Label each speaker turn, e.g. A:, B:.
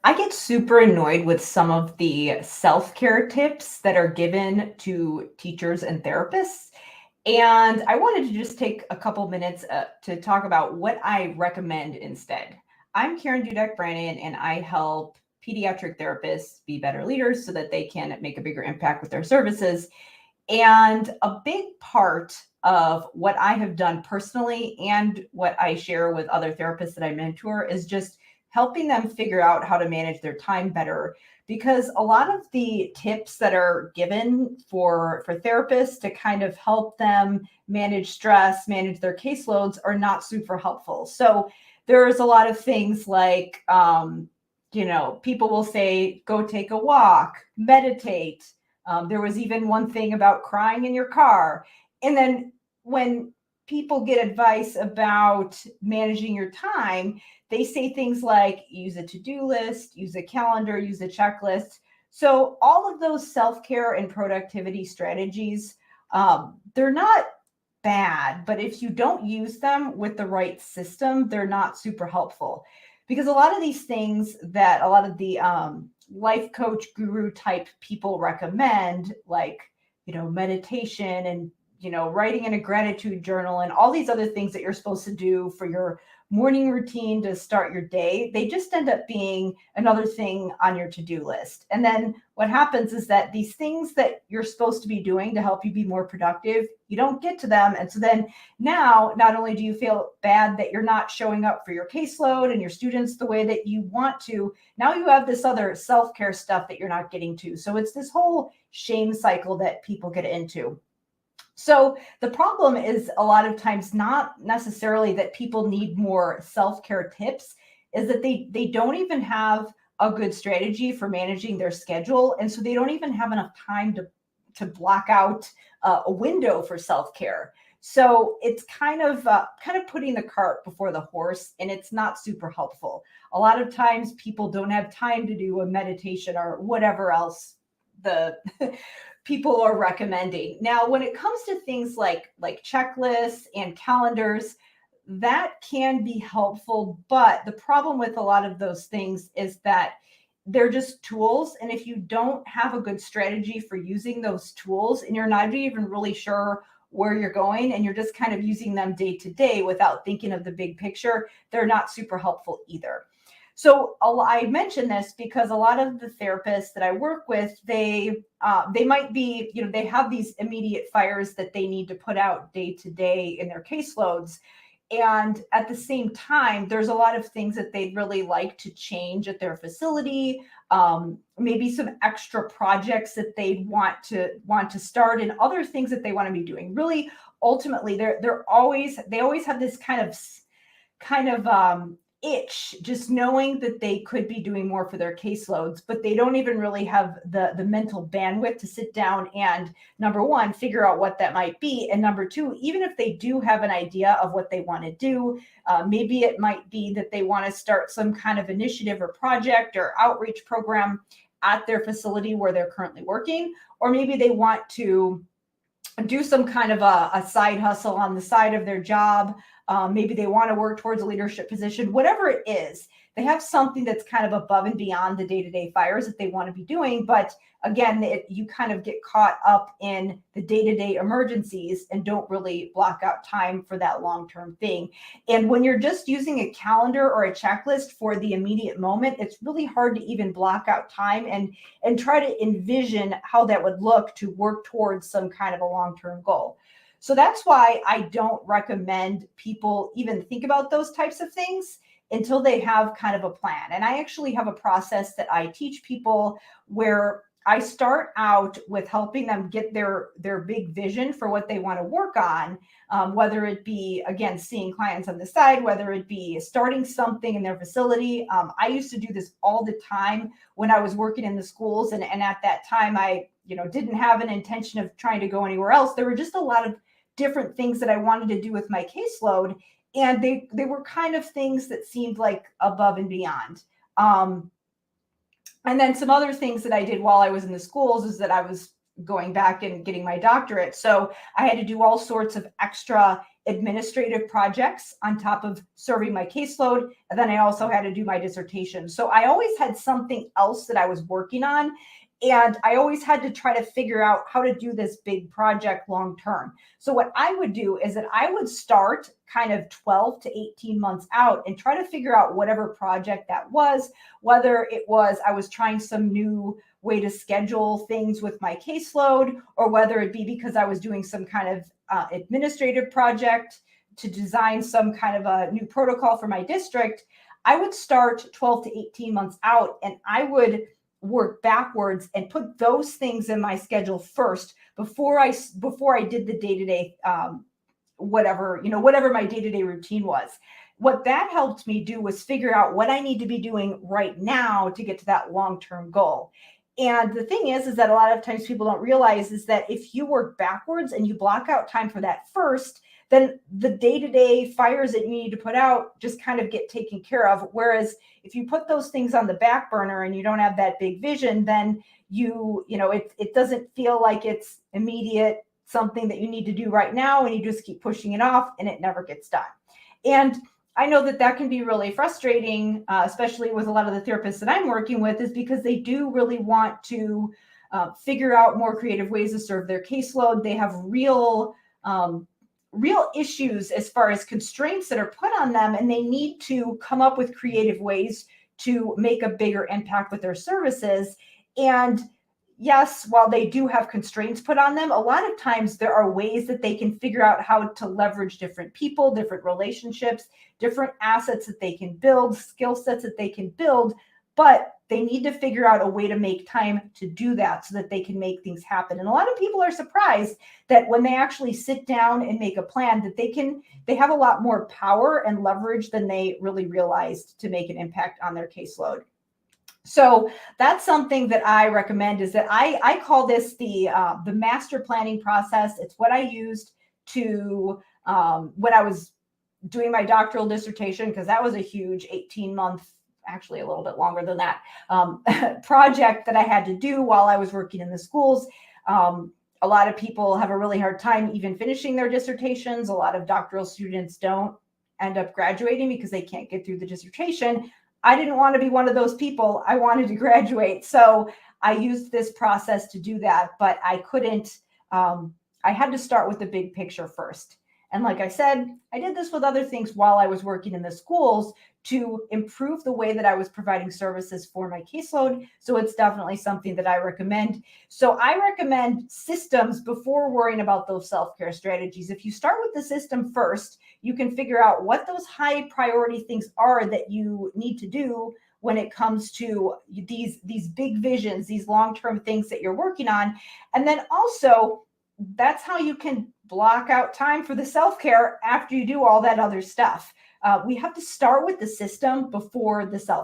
A: I get super annoyed with some of the self-care tips that are given to teachers and therapists. And I wanted to just take a couple minutes to talk about what I recommend instead. I'm Karen Dudek-Brannan, and I help pediatric therapists be better leaders so that they can make a bigger impact with their services. And a big part of what I have done personally and what I share with other therapists that I mentor is just helping them figure out how to manage their time better. Because a lot of the tips that are given for therapists to kind of help them manage stress, manage their caseloads are not super helpful. So there's a lot of things like, people will say, go take a walk, meditate. There was even one thing about crying in your car. And then when people get advice about managing your time, they say things like use a to-do list, use a calendar, use a checklist. So all of those self-care and productivity strategies, they're not bad, but if you don't use them with the right system, they're not super helpful. Because a lot of these things that a lot of the life coach guru type people recommend, like, meditation and, writing in a gratitude journal and all these other things that you're supposed to do for your morning routine to start your day, they just end up being another thing on your to-do list. And then what happens is that these things that you're supposed to be doing to help you be more productive, you don't get to them. And so then now, not only do you feel bad that you're not showing up for your caseload and your students the way that you want to, now you have this other self-care stuff that you're not getting to. So it's this whole shame cycle that people get into. So the problem is a lot of times not necessarily that people need more self-care tips, is that they don't even have a good strategy for managing their schedule. And so they don't even have enough time to block out a window for self-care. So it's kind of putting the cart before the horse, and it's not super helpful. A lot of times people don't have time to do a meditation or whatever else the people are recommending. Now, when it comes to things like checklists and calendars, that can be helpful. But the problem with a lot of those things is that they're just tools. And if you don't have a good strategy for using those tools and you're not even really sure where you're going and you're just kind of using them day to day without thinking of the big picture, they're not super helpful either. So I mention this because a lot of the therapists that I work with, they might be, they have these immediate fires that they need to put out day to day in their caseloads. And at the same time, there's a lot of things that they'd really like to change at their facility. Maybe some extra projects that they'd want to start, and other things that they want to be doing. Really, ultimately, they always have this kind of itch, just knowing that they could be doing more for their caseloads, but they don't even really have the mental bandwidth to sit down and, number one, figure out what that might be. And number two, even if they do have an idea of what they want to do, maybe it might be that they want to start some kind of initiative or project or outreach program at their facility where they're currently working, or maybe they want to do some kind of a side hustle on the side of their job. Maybe they want to work towards a leadership position, whatever it is. They have something that's kind of above and beyond the day-to-day fires that they want to be doing. But again, you kind of get caught up in the day-to-day emergencies and don't really block out time for that long-term thing. And when you're just using a calendar or a checklist for the immediate moment, it's really hard to even block out time and try to envision how that would look to work towards some kind of a long-term goal. So that's why I don't recommend people even think about those types of things until they have kind of a plan. And I actually have a process that I teach people where I start out with helping them get their big vision for what they want to work on, whether it be, again, seeing clients on the side, whether it be starting something in their facility. I used to do this all the time when I was working in the schools. And at that time, I didn't have an intention of trying to go anywhere else. There were just a lot of different things that I wanted to do with my caseload. And they were kind of things that seemed like above and beyond. And then some other things that I did while I was in the schools is that I was going back and getting my doctorate. So I had to do all sorts of extra administrative projects on top of serving my caseload. And then I also had to do my dissertation. So I always had something else that I was working on. And I always had to try to figure out how to do this big project long term. So what I would do is that I would start kind of 12 to 18 months out and try to figure out whatever project that was, whether it was I was trying some new way to schedule things with my caseload, or whether it be because I was doing some kind of administrative project to design some kind of a new protocol for my district. I would start 12 to 18 months out, and I would work backwards and put those things in my schedule first before I did the day-to-day whatever my day-to-day routine was. What that helped me do was figure out what I need to be doing right now to get to that long-term goal. And the thing is that a lot of times people don't realize is that if you work backwards and you block out time for that first, then the day-to-day fires that you need to put out just kind of get taken care of. Whereas if you put those things on the back burner and you don't have that big vision, then it doesn't feel like it's immediate, something that you need to do right now, and you just keep pushing it off and it never gets done. And I know that can be really frustrating, especially with a lot of the therapists that I'm working with, is because they do really want to figure out more creative ways to serve their caseload. They have real issues as far as constraints that are put on them, and they need to come up with creative ways to make a bigger impact with their services. And yes, while they do have constraints put on them, a lot of times there are ways that they can figure out how to leverage different people, different relationships, different assets that they can build, skill sets that they can build, but they need to figure out a way to make time to do that so that they can make things happen. And a lot of people are surprised that when they actually sit down and make a plan, that they have a lot more power and leverage than they really realized to make an impact on their caseload. So that's something that I recommend, is that I call this the master planning process. It's what I used to when I was doing my doctoral dissertation, because that was a huge 18-month, actually a little bit longer than that, project that I had to do while I was working in the schools. A lot of people have a really hard time even finishing their dissertations. A lot of doctoral students don't end up graduating because they can't get through the dissertation. I didn't want to be one of those people. I wanted to graduate. So I used this process to do that, but I couldn't, I had to start with the big picture first. And like I said, I did this with other things while I was working in the schools to improve the way that I was providing services for my caseload. So it's definitely something that I recommend. So I recommend systems before worrying about those self-care strategies. If you start with the system first, you can figure out what those high priority things are that you need to do when it comes to these big visions, these long-term things that you're working on. And then also, that's how you can block out time for the self-care after you do all that other stuff. We have to start with the system before the self-care.